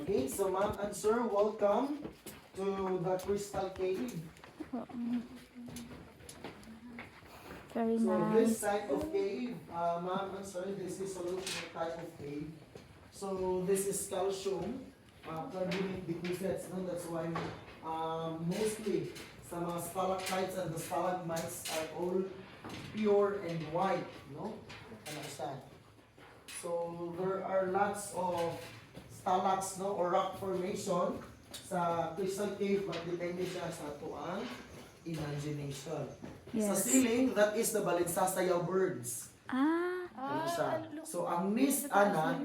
Okay, so ma'am and sir, welcome to the Crystal Cave. Very So nice. this type of cave, ma'am and sir, this is solution type of cave. So this is calcium, carbonate deposits, no? That's why mostly sa mga stalactites and the stalagmites are all pure and white, no? Understand? So there are lots of stalacs, no, or rock formation sa Crystal Cave, but depende siya sa tuang imagination. Sa Yes. ceiling, that is the Balinsasayaw birds. Ano siya? So ang nist ana,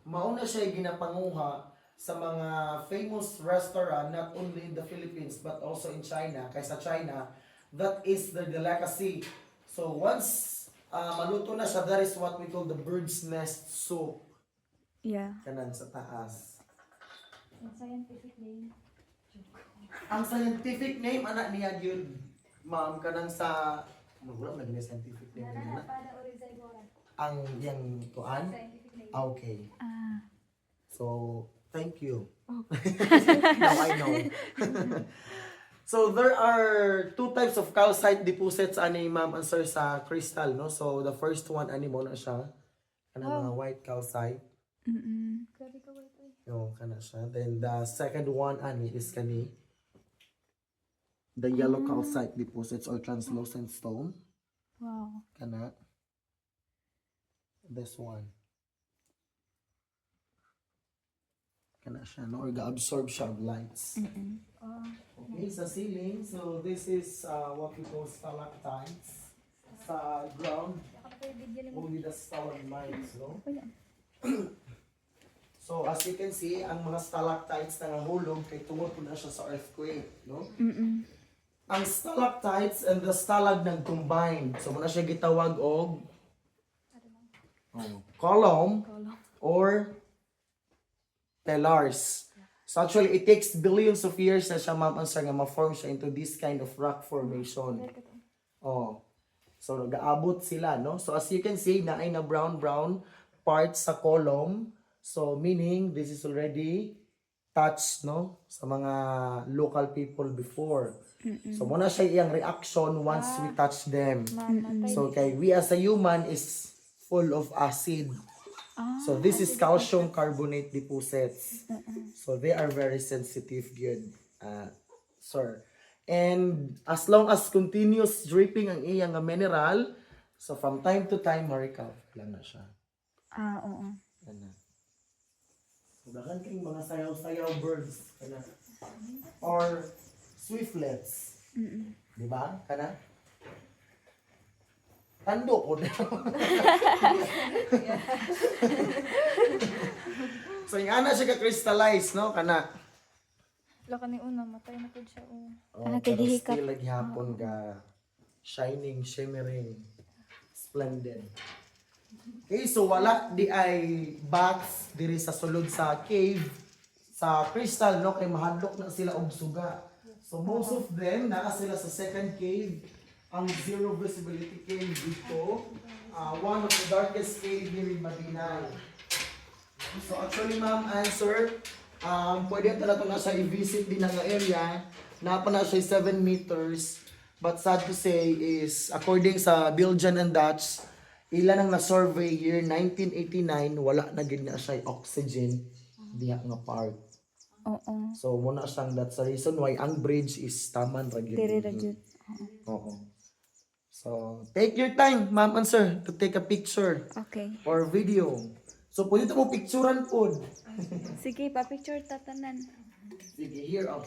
mauna siya ginapanguha sa mga famous restaurant not only in the Philippines but also in China. Kaysa China, that is the delicacy. So once maluto na siya, that is what we call the bird's nest soup. Yeah. Kanan sa taas. Scientific name. Ang scientific name, anak niya yun, ma'am, kanang sa... Wala na ganyan scientific name. Nana para orizagora. Ang yung tuan? Scientific name. Okay. Ah. So, thank you. Oh. Now I know. So, there are two types of calcite deposits ani ma'am and sir sa crystal, no? So, the first one, ani mo na siya. Kana mga white calcite. Grabe ka white oy. No, kana siya. Then, the second one, ani, is kani. The yellow calcite deposits or translucent stone. Wow. Kana. This one. Kana siya, no? Or ga-absorb siya of lights. Okay, sa ceiling, so this is what we call stalactites. Sa ground, only the stalagmites, no? So, as you can see, ang mga stalactites na nahulog kay tungod po na siya sa earthquake, no? Ang stalactites and the stalag nag-combine. So, muna siya gitawag og column or pillars. So, actually, it takes billions of years na siya, ma'am, ang sir, nga ma-form siya into this kind of rock formation. Oh. So, nag-aabot sila, no? So, as you can see, na ay na brown-brown parts sa column. So, meaning, this is already touched, no? Sa mga local people before. So, muna siya iyang reaction once we touch them. So, kay we as a human is full of acid. So, this is calcium carbonate deposits. So, they are very sensitive, good, sir. And as long as continuous dripping ang iyang mineral, so from time to time, ma-recover lang na siya. Ah, oo. Ano. So, dakan kayong mga sayaw-sayaw birds. Kana. Or swiftlets. Di ba? Kana? Tando ko na. So, yung ana siya ka-crystallize, no? Kana. Laka ni una matay na pud siya oh. Oh, kay pero dihikap. still naghihapon ka shining, shimmering, splendid. Okay, so wala di ay bats diri sa sulod sa cave sa crystal, no, kay mahadlok na sila og suga. So most of them naa sila sa second cave, ang zero visibility cave dito, one of the darkest cave here in Madinay. So actually, ma'am and sir, pwede talaga na siya i-visit din ang area. Napa na siya 7 meters. But sad to say is, according sa Belgian and Dutch, ilan ang na-survey year 1989, wala na gid na siya oxygen diha nga part. Oo. So muna siyang, that's the reason why ang bridge is taman ra gyud. Diri ra gyud. Oo. So take your time, ma'am and sir, to take a picture Okay. or video. So pwede mo picturean pod. Sige, pa-picture tatanan. Sige, here up.